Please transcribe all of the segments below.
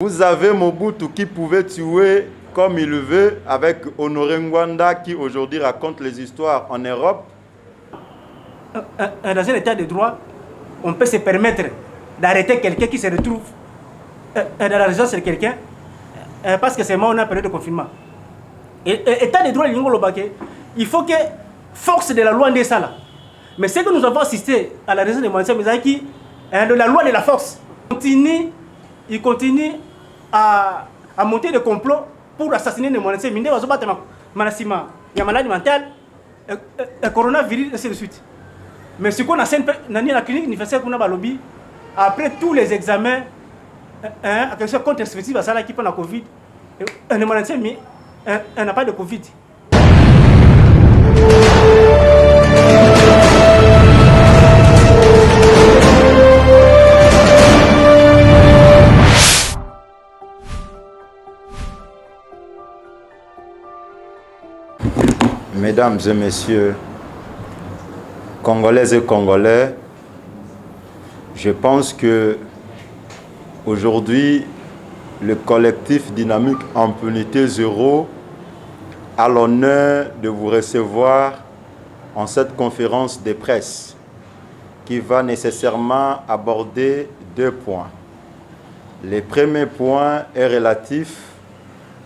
Vous avez Mobutu qui pouvait tuer comme il le veut, avec Honoré Ngwanda qui aujourd'hui raconte les histoires en Europe. Dans un état de droit, on peut se permettre d'arrêter quelqu'un qui se retrouve dans la résidence de quelqu'un parce que c'est moi on a période de confinement. État de droit, il faut que force de la loi en ça là. Mais c'est que nous avons assisté à la résidence de Mwansa Mizaki, de la loi de la force. Il continue à monter des complots pour assassiner les Mwansa Minde, il y a maladie mentale, coronavirus, et ainsi de suite. Mais ce qu'on a fait dans la clinique universitaire qu'on a lobby, après tous les examens, contre-expectative à ça qui prend la Covid, les Mwansa n'a pas de Covid. Mesdames et messieurs, Congolaises et Congolais, je pense que aujourd'hui, le collectif Dynamique Impunité Zéro a l'honneur de vous recevoir en cette conférence de presse qui va nécessairement aborder deux points. Le premier point est relatif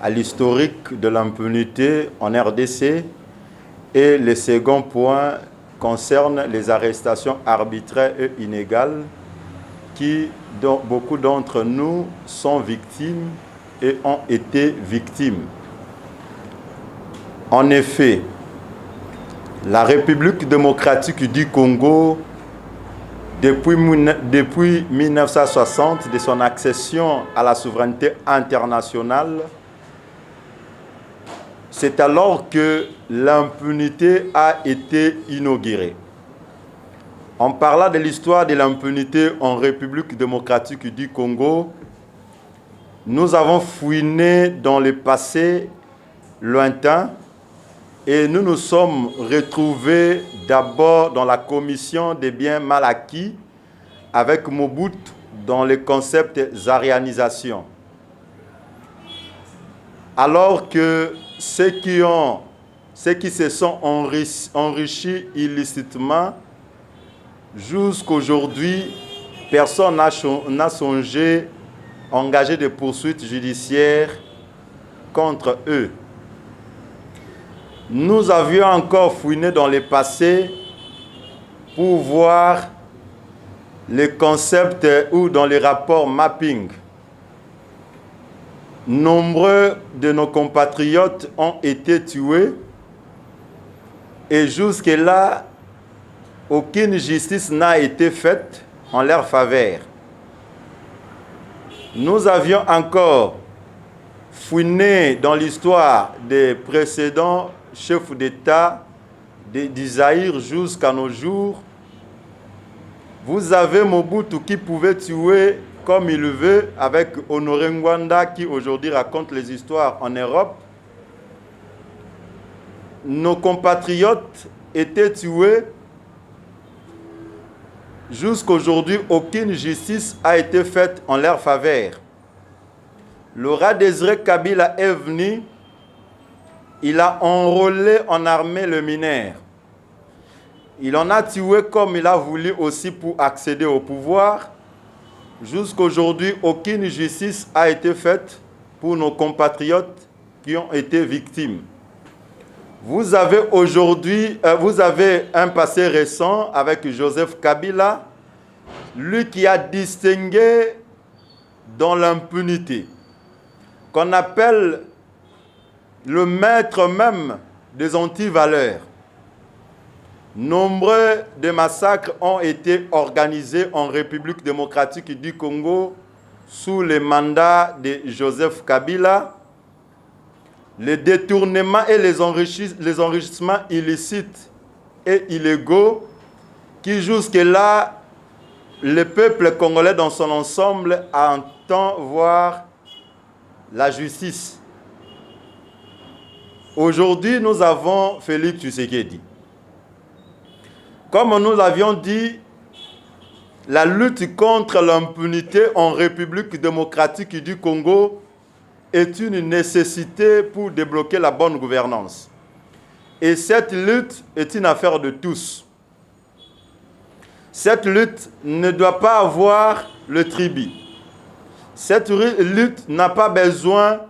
à l'historique de l'impunité en RDC et le second point concerne les arrestations arbitraires et inégales dont beaucoup d'entre nous sont victimes et ont été victimes. En effet, la République démocratique du Congo, depuis 1960, de son accession à la souveraineté internationale, c'est alors que l'impunité a été inaugurée. En parlant de l'histoire de l'impunité en République démocratique du Congo, nous avons fouiné dans le passé lointain et nous nous sommes retrouvés d'abord dans la commission des biens mal acquis avec Mobutu dans le concept zarianisation. Alors que ceux qui se sont enrichis illicitement, jusqu'aujourd'hui, personne n'a songé à engager des poursuites judiciaires contre eux. Nous avions encore fouiné dans le passé pour voir les concepts ou dans les rapports mapping. Nombreux de nos compatriotes ont été tués et jusque-là, aucune justice n'a été faite en leur faveur. Nous avions encore fouiné dans l'histoire des précédents chefs d'État du Zaïre jusqu'à nos jours. Vous avez Mobutu qui pouvait tuer comme il le veut, avec Honoré Ngwanda qui aujourd'hui raconte les histoires en Europe. Nos compatriotes étaient tués. Jusqu'aujourd'hui, aucune justice a été faite en leur faveur. Laurent Désiré Kabila est venu, il a enrôlé en armée le mineur. Il en a tué comme il a voulu aussi pour accéder au pouvoir. Jusqu'aujourd'hui, aucune justice a été faite pour nos compatriotes qui ont été victimes. Vous avez aujourd'hui, un passé récent avec Joseph Kabila, lui qui a distingué dans l'impunité, qu'on appelle le maître même des antivaleurs. Nombreux de massacres ont été organisés en République démocratique du Congo sous le mandat de Joseph Kabila. Les détournements et les enrichissements illicites et illégaux qui jusque-là, le peuple congolais dans son ensemble entend voir la justice. Aujourd'hui, nous avons Félix Tshisekedi. Comme nous l'avions dit, la lutte contre l'impunité en République démocratique du Congo est une nécessité pour débloquer la bonne gouvernance. Et cette lutte est une affaire de tous. Cette lutte ne doit pas avoir le tribut. Cette lutte n'a pas besoin,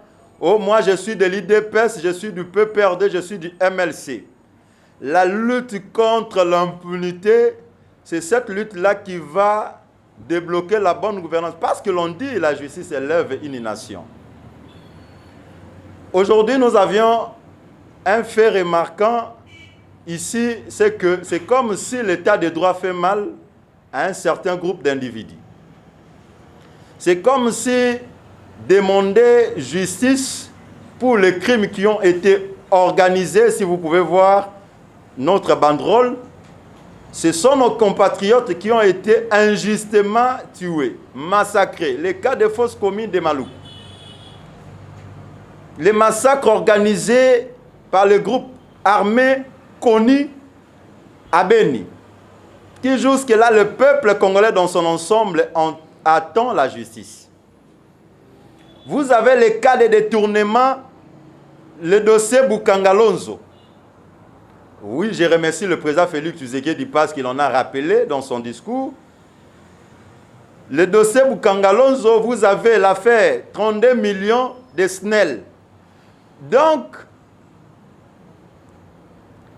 oh moi je suis de l'IDPS, je suis du PPRD, je suis du MLC. La lutte contre l'impunité, c'est cette lutte-là qui va débloquer la bonne gouvernance. Parce que l'on dit la justice élève une nation. Aujourd'hui, nous avions un fait remarquant ici, c'est que c'est comme si l'état de droit fait mal à un certain groupe d'individus. C'est comme si demander justice pour les crimes qui ont été organisés, si vous pouvez voir notre banderole, ce sont nos compatriotes qui ont été injustement tués, massacrés. Les cas de fausses communes de Maloukou. Les massacres organisés par le groupe armé connu à Beni, qui jusque-là, le peuple congolais dans son ensemble attend la justice. Vous avez les cas de détournement, le dossier Bukangalonzo. Oui, je remercie le président Félix Tshisekedi parce qu'il en a rappelé dans son discours. Le dossier Bukangalonzo, vous avez l'affaire 32 millions de SNEL. Donc,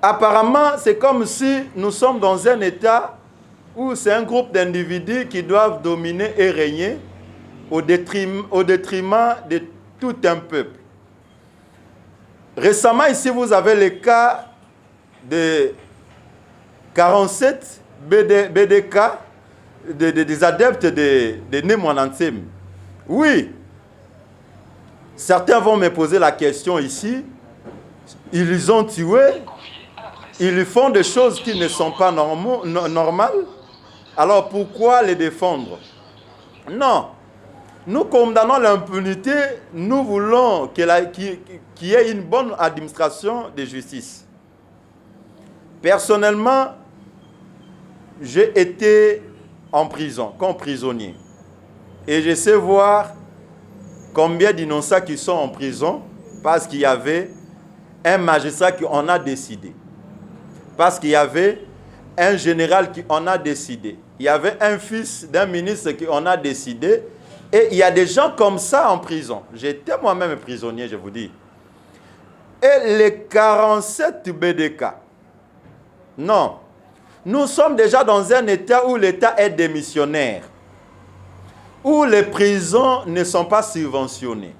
apparemment, c'est comme si nous sommes dans un état où c'est un groupe d'individus qui doivent dominer et régner au détriment de tout un peuple. Récemment, ici, vous avez le cas de 47 BDK, des adeptes de Némoinantem. Oui, certains vont me poser la question ici. Ils ont tué, ils font des choses qui ne sont pas normales. Alors pourquoi les défendre? Non. Nous condamnons l'impunité, nous voulons qu'il y ait une bonne administration de justice. Personnellement, j'ai été en prison, comme prisonnier. Et je sais voir combien d'innocents qui sont en prison parce qu'il y avait un magistrat qui en a décidé. Parce qu'il y avait un général qui en a décidé. Il y avait un fils d'un ministre qui en a décidé. Et il y a des gens comme ça en prison. J'étais moi-même prisonnier, je vous dis. Et les 47 BDK. Non. Nous sommes déjà dans un état où l'État est démissionnaire. Où les prisons ne sont pas subventionnées.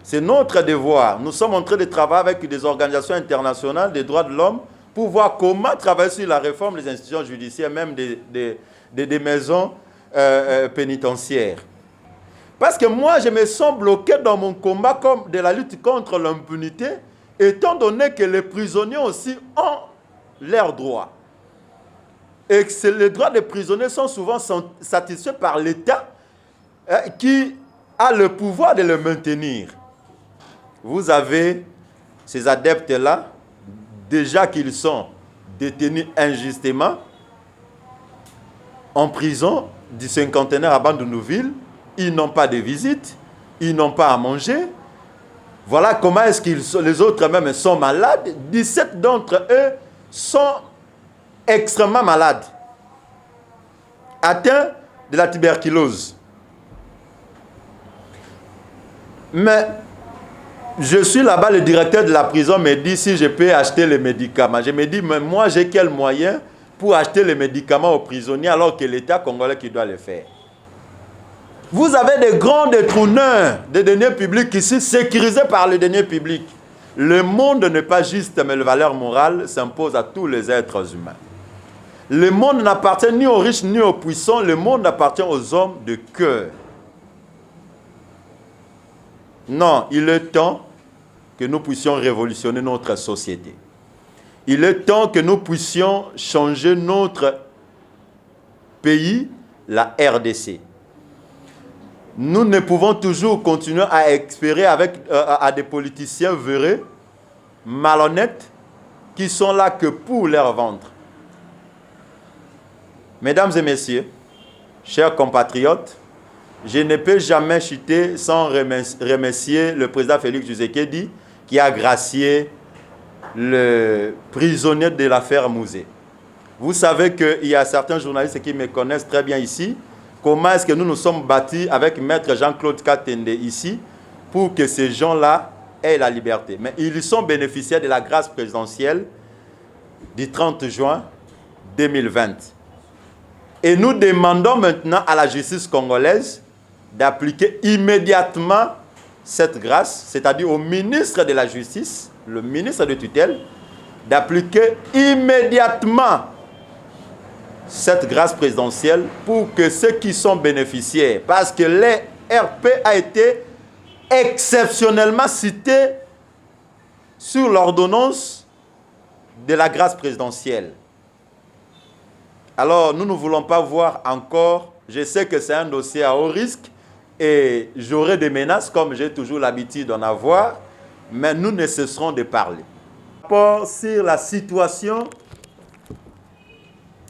C'est notre devoir. Nous sommes en train de travailler avec des organisations internationales des droits de l'homme pour voir comment travailler sur la réforme des institutions judiciaires, même des maisons pénitentiaires. Parce que moi, je me sens bloqué dans mon combat comme de la lutte contre l'impunité, étant donné que les prisonniers aussi ont leurs droits. Et que les droits des prisonniers sont souvent satisfaits par l'État qui a le pouvoir de le maintenir. Vous avez ces adeptes-là, déjà qu'ils sont détenus injustement, en prison du cinquantenaire à Bandunuville, ils n'ont pas de visite, ils n'ont pas à manger. Voilà comment est-ce qu'ils sont, les autres même sont malades. 17 d'entre eux sont extrêmement malades, atteints de la tuberculose. Mais je suis là-bas, le directeur de la prison me dit si je peux acheter les médicaments. Je me dis, mais moi j'ai quel moyen pour acheter les médicaments aux prisonniers alors que l'État congolais qui doit le faire? Vous avez des grands détourneurs des deniers publics ici, sécurisés par les deniers publics. Le monde n'est pas juste, mais les valeurs morales s'imposent à tous les êtres humains. Le monde n'appartient ni aux riches ni aux puissants, le monde appartient aux hommes de cœur. Non, il est temps que nous puissions révolutionner notre société. Il est temps que nous puissions changer notre pays, la RDC. Nous ne pouvons toujours continuer à espérer à des politiciens véreux, malhonnêtes, qui sont là que pour leur ventre. Mesdames et messieurs, chers compatriotes, je ne peux jamais chuter sans remercier le président Félix Tshisekedi qui a gracié le prisonnier de l'affaire Mouzé. Vous savez qu'il y a certains journalistes qui me connaissent très bien ici. Comment est-ce que nous nous sommes battus avec Maître Jean-Claude Katende ici pour que ces gens-là aient la liberté. Mais ils sont bénéficiaires de la grâce présidentielle du 30 juin 2020. Et nous demandons maintenant à la justice congolaise d'appliquer immédiatement cette grâce, c'est-à-dire au ministre de la Justice, le ministre de tutelle, d'appliquer immédiatement cette grâce présidentielle pour que ceux qui sont bénéficiaires, parce que les RP a été exceptionnellement cité sur l'ordonnance de la grâce présidentielle. Alors, nous ne voulons pas voir encore, je sais que c'est un dossier à haut risque et j'aurai des menaces comme j'ai toujours l'habitude d'en avoir, mais nous ne cesserons de parler. Rapport sur la situation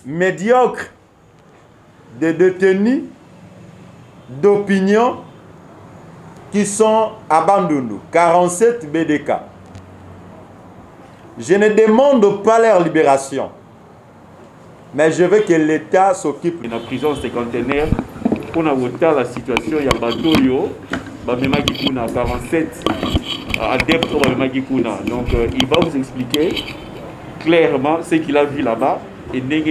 médiocre des détenus d'opinion qui sont à Bandundu, 47 BDK. Je ne demande pas leur libération, mais je veux que l'État s'occupe. La prison cinquantenaire, pour avoir la situation, il y a Batoyo, Bamemagikuna, 47 adeptes au Bamemagikuna. Donc il va vous expliquer clairement ce qu'il a vu là-bas. Et donc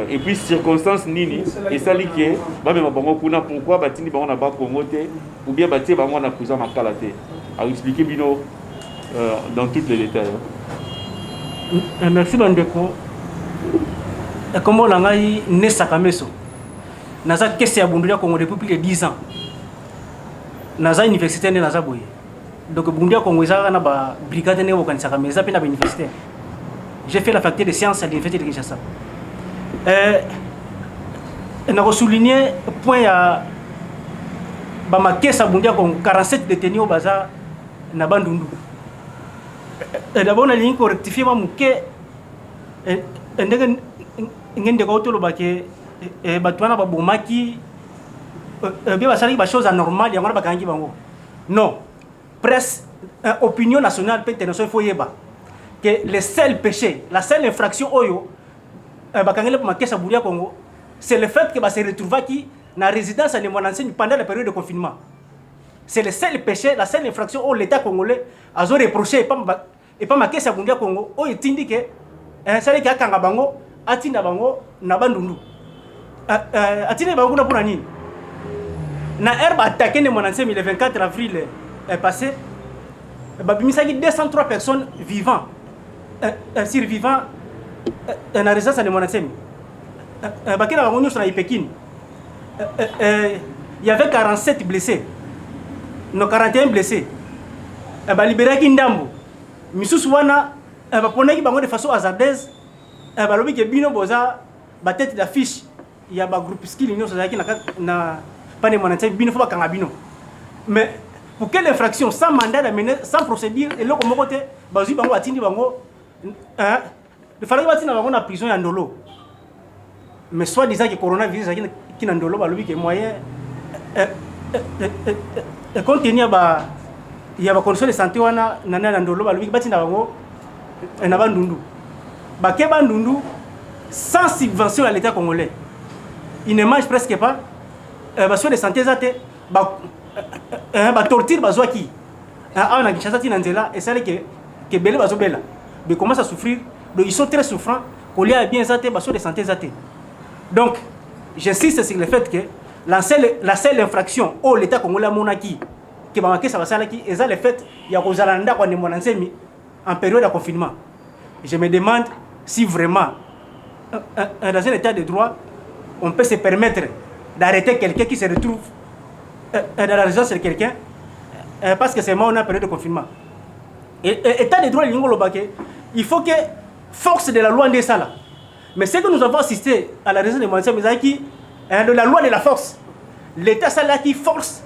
et puis circonstances nini et ça lié ba même bango kuna pourquoi batini bango na ba Congoté ou bien batie bango na prison makalate à expliquer bino dans tous les détails. Merci bandeko. Comment on a eu Nesakameso naza kesi ya bundu ya Congo depuis 10 ans naza université ne naza boye donc bundu ya Congo ezaka na ba brigade ne bokanisaka mais ça pe na université. J'ai fait la faculté de sciences à l'université de Kinshasa. On a souligné point à Bamake Sabundia con 47 détenus au bazar na Bandundu. D'abord on a ligne correctifier Mamouke ngende ko to lo bake batwana ba bomaki bien basali ba chose anormale ya ngana bakangi bango. Non. Presse opinion nationale peut internationale faut yeba que le seul péché, la seule infraction Oyo, Congo, c'est le fait que se retrouve qui na résidence à Nemonansen pendant la période de confinement. C'est le seul péché, la seule infraction où l'État congolais a reproché et pas marqué sa Bundia Congo, où il indique que c'est le cas Kangabango, Atina Bango, Nabandundu. Atina Bango na pour nini. Na herbe attaqué Nemonansen le 24 avril passé, Babimisaki 203 personnes vivantes. Survivants dans la résidence de Monatsemi. Il y avait 47 blessés, nos 41 blessés. Il y a libéré Kindambo. Misusuana, il y a de façon hasardeuse. Il y a bino boza, ba tête d'affiche. Il y a un groupe skill qui n'a pas de Monatsemi, bino faut pas kangabino. Mais pour quelle infraction, sans mandat d'amener, sans procédure, et là comme côté, bazu bango atindi bango. Il fallait que tu aies prison à Ndolo. Mais soit disant que le coronavirus qui est Ndolo, il y a moyen de continuer à il y a des conditions de santé à Ndolo, il y a Bandundu. Bandundu, sans subvention à l'État congolais, il ne mange presque pas. Les soins de santé, les tortures, et ça que Bélé Bazobela. Ils commencent à souffrir, donc ils sont très souffrants, qu'on y a bien zaté, de santé zaté. Donc, j'insiste sur le fait que la seule infraction où l'État congolais a monaki, qui va marquer ça va salaki, et ça le fait, il y a Rosalanda qui est en période de confinement. Je me demande si vraiment, dans un état de droit, on peut se permettre d'arrêter quelqu'un qui se retrouve dans la résidence de quelqu'un, parce que c'est moi, on a une période de confinement. Et état de droit, il faut que force de la loi de ça là. Mais ce que nous avons assisté à la résidence de Moïse Mizaki, de la loi de la force, l'État ça là qui force,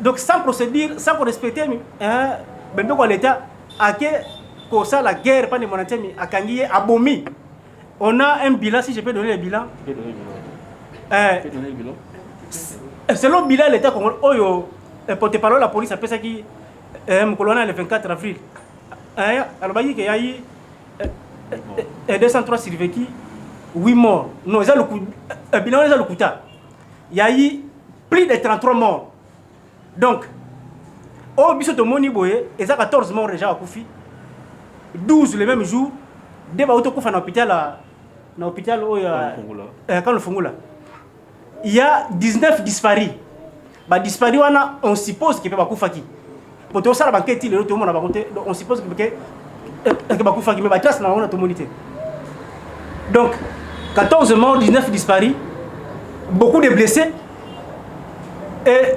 donc sans procédure, sans respecter, l'État a que ça la guerre pas de Moïse à Kangi abomi, On a un bilan, si je peux donner le bilan. Selon le bilan, l'État congolais, porte-parole de la police, après ça qui le 24 avril. Alors, il y a eu 203 survécus, 8 morts. Non, il y a le bilan, il y a eu plus de 33 morts. Donc, au biso de Moniboye, il y a 14 morts déjà à Koufi, 12 le même jour, des bateaux qui sont dans l'hôpital quand le Fongola. Il y a 19 disparus. Disparus, on suppose qu'il peut pas Koufaki. Pour tout ça, on suppose qu'il peut pas Koufaki, mais trace dans la communauté. Donc, 14 morts, 19 disparus, beaucoup de blessés. Et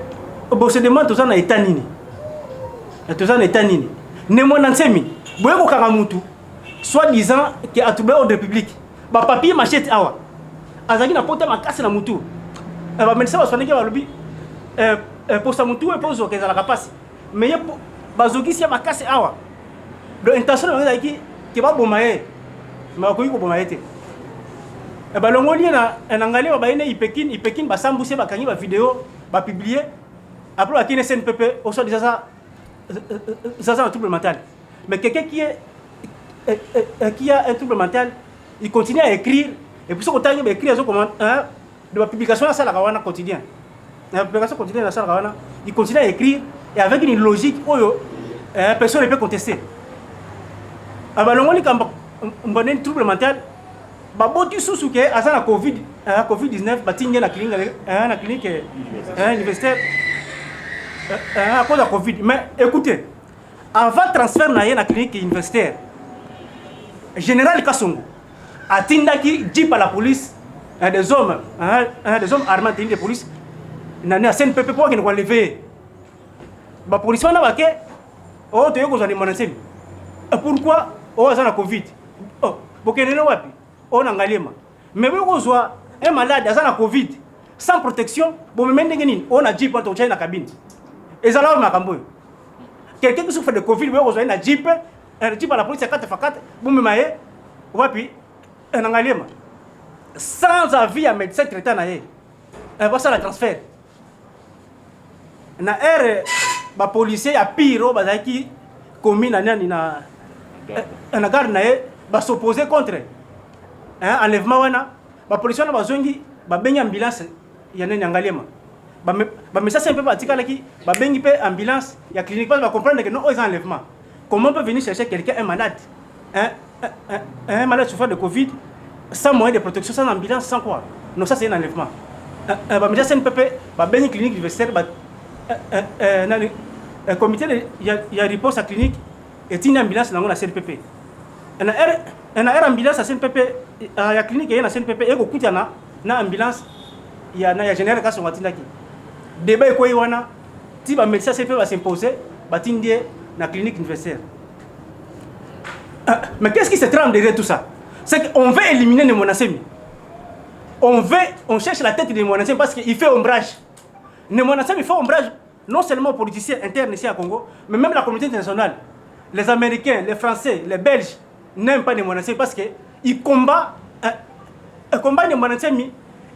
on se demande tout ça dans l'état nini. Tout ça dans l'état nini. Némo Nansemi, Boyoko Karamutu, soi-disant qu'il a trouvé ordre public. Papier machette awa. Azaki na porte ma casse na mutu. Médecin va soigner qui va lobby. Pour sa mutu et pour zo qu'elle a la capacité. Mais bazoki si ma casse awa. Donc intention de qui va bomaye. Mais ko yiko bomaye te. Longo li na nangale ba ine ipekin ba sambuse ba kangi ba vidéo ba publier. Après ba kine CNPP au soit déjà ça un trouble mental. Mais quelqu'un qui a un trouble mental, il continue à écrire. Et puis, ce qu'on a écrit de la publication dans la salle quotidien. La publication quotidienne dans la salle, il continue à écrire et avec une logique où personne ne peut contester. Alors, on a un trouble mental. Si sous que à la Covid-19, la clinique universitaire à cause de la Covid. Mais écoutez, avant le transfert dans la clinique universitaire, Général Kassongo a dit par la police des hommes armés de police dans la CNPP pour qu'ils ne soient levés. La police a dit que pourquoi on a la Covid? Pour que nous on a mais si on a un malade qui a la Covid sans protection, on a dit pour la cabine. Et ça là, quelqu'un qui souffre de Covid, on a un jeep à la police à 4x4, sans avis à médecin traitant, on va faire le transfert. Na air ba policier ya pire bazaki commune na garde na ba s'opposer contre enlèvement wana ba policier na bazongi ba bengi ambulance ya nani Ngaliema ba message un peu particulier qui ba bengi pe ambulance ya clinique pas ba comprendre que non aux enlèvement. Comment on peut venir chercher quelqu'un un malade un malade souffrant de Covid sans moyen de protection, sans ambulance, sans quoi? Non, ça c'est un enlèvement. Ba message un peu ba bengi clinique universitaire ba un comité il y a riposte à clinique et une ambulance dans la CNPP. Un ambulance à CNPP à la clinique et la CNPP et beaucoup na ambulance il y a général cas sur Matindaki. Débat quoi wana ti ba médecin CNPP va s'imposer ba tindie na clinique universitaire. Mais qu'est-ce qui se trame derrière tout ça? C'est qu'on veut éliminer les monacémi. On cherche la tête des monacémi parce qu'il fait ombrage. Les monacémi fait ombrage non seulement aux politiciens internes ici à Congo, mais même la communauté internationale. Les Américains, les Français, les Belges n'aiment pas les monacémi parce qu'ils combattent les monacémi.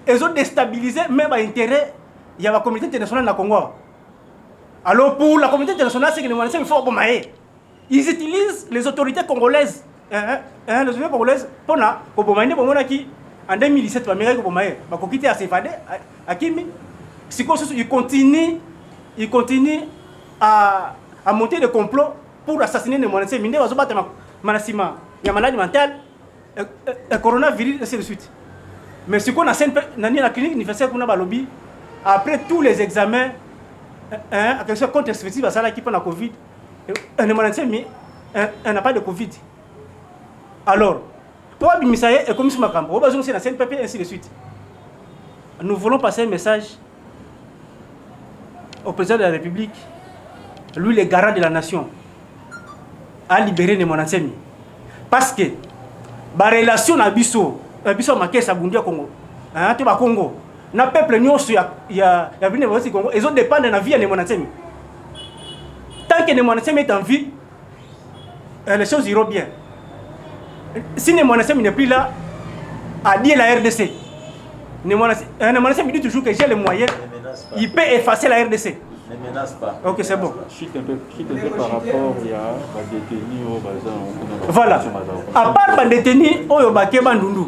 Ils ont déstabilisé même l'intérêt de la communauté internationale à Congo. Alors pour la communauté internationale, c'est que les monacémi font bombayer. Ils utilisent les autorités congolaises. Les autorités congolaises pour bombayer en 2017, ils quitté à Sefade, à Kimi. Ils continuent à monter des complots pour assassiner les monacémi. Ils ont battu Manasima, il y a maladie mentale, coronavirus, et ainsi de suite. Mais ce qu'on a dans la clinique universitaire qu'on a lobby, après tous les examens, contre effectif à ça qui prend la Covid, les monacémi n'a pas de Covid. Alors, pour Abimisaye et comme ce Makambo, on va dans la CNPP et ainsi de suite. Nous voulons passer un message au président de la République, lui le garant de la nation, à libérer les monacémi. Parce que la relation à Bisso marqué sa Bundia Congo, Congo, na peuple nyonso ya venu au Congo, ils ont dépendent de la vie des monacémi. Tant que les monacémi est en vie, les choses iront bien. Si les monacémi n'est plus là, a dit la RDC. Nemonacé me dit toujours que j'ai les moyens. Il peut effacer la RDC. Ne menace pas. Ok, c'est bon. Chute un peu par rapport à détenus au bazar. Voilà. À part les détenus au Baké Bandundu,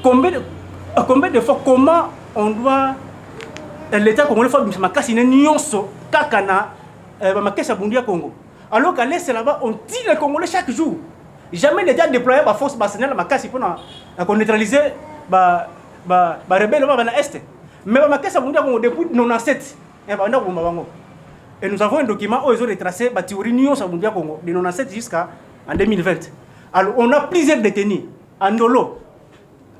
combien de fois, comment on doit. L'État congolais fait ma casse nyonso kakana ma caisse à Bundia Congo. Alors qu'à l'est là-bas, on tire les Congolais chaque jour. Jamais l'État déployé ma force bassinaire ma casse pour neutraliser ba rebelle ba na est. Mais ma caisse à Bundia Congo depuis 97 et nous avons un document où ils ont retracé la théorie nyonso à Bundia Congo de 97 jusqu'à en 2020. Alors on a plusieurs détenus en Ndolo.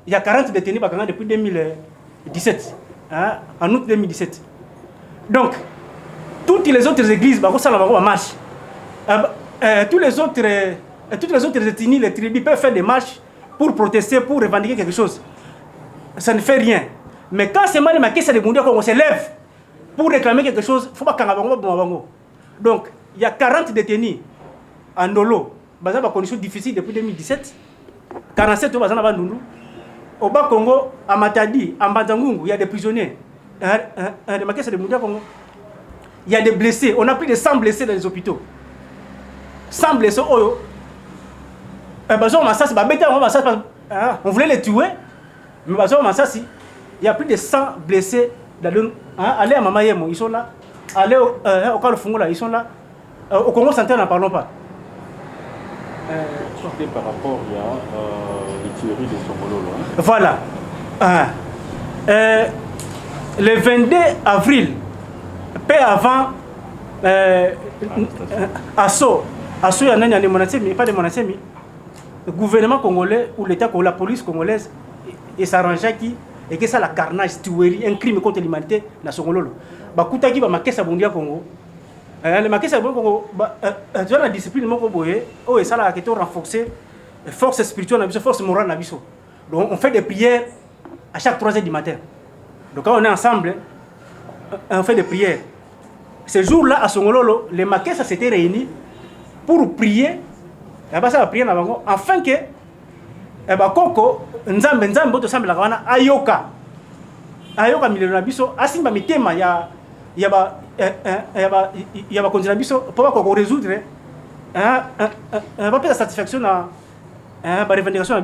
Il y a 40 détenus depuis 2017. En août 2017. Donc, toutes les autres églises, marche. Toutes les autres ethnies, les tribus peuvent faire des marches pour protester, pour revendiquer quelque chose. Ça ne fait rien. Mais quand c'est mal marqué, c'est le monde qu'on se lève pour réclamer quelque chose, il faut pas qu'on. Donc, il y a 40 détenus en Ndolo, basés sur des conditions difficiles depuis 2017. 47 basés à Ndundu. Au Bas-Congo, à Matadi, à Mbanzangungu, il y a des prisonniers. Il y a des blessés. On a plus de 100 blessés dans les hôpitaux. 100 blessés. On voulait les tuer, mais il y a plus de 100 blessés. Allez à Mamayemo, ils sont là. Allez au Kalfungola, ils sont là. Au Congo central, n'en parlons pas. Par rapport à les tueries de Songololo. Voilà. Le 22 avril, peu avant Asso, il y a des monastères, mais pas des monastères, mais le gouvernement congolais ou l'État, la police congolaise, et s'arrangeait qui et que ça la carnage, tuerie, un crime contre l'humanité dans Songololo. Bakuta qui va marquer sa bondia Congo. Le marqué c'est bon Congo. Tu as la discipline mon Congoé. Oh et ça là qui est renforcé. Force spirituelle, force morale, donc on fait des prières à chaque 3h du matin. Donc quand on est ensemble, on fait des prières. Ce jour-là, à Songololo, les Makessa s'étaient réunis pour prier. Afin que Koko, Nzambe, Ayoka milena biso, Asimba mitema, il y a continuer biso, pour résoudre, la satisfaction à la revendication.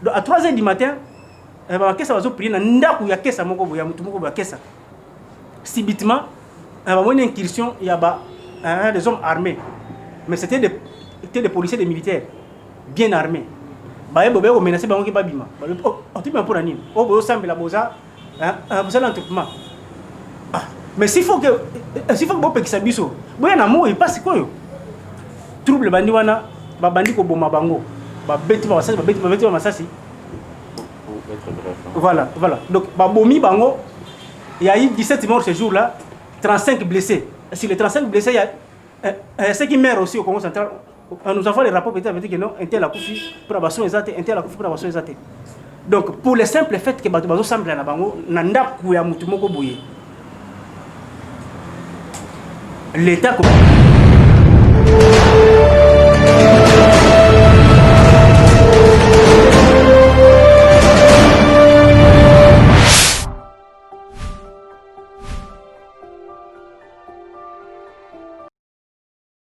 Donc à 3h du matin, Makessa va prier, Ndaku ya kesa moko boya mutu moko boya kesa. Subitement, il y a une incursion, il y a des hommes armés. Mais c'était des policiers, des militaires, bien armés. Ils ont menacé les gens. Mais s'il faut que vous puissiez savoir, vous avez un amour, il passe quoi? Trouble bandi wana, bandi ko boma bango, beti masasi. Voilà. Donc bomi bango, il y a eu 17 morts ce jour-là, 35 blessés. Sur les 35 blessés, il y a ceux qui meurent aussi au Congo central. Nous avons les rapports qui disent que non, un tel a couché pour la basson exate, un tel a couché pour la basson exate. Donc pour le simple fait que bazo semble na bango, nanda kuya mutu moko boye. L'État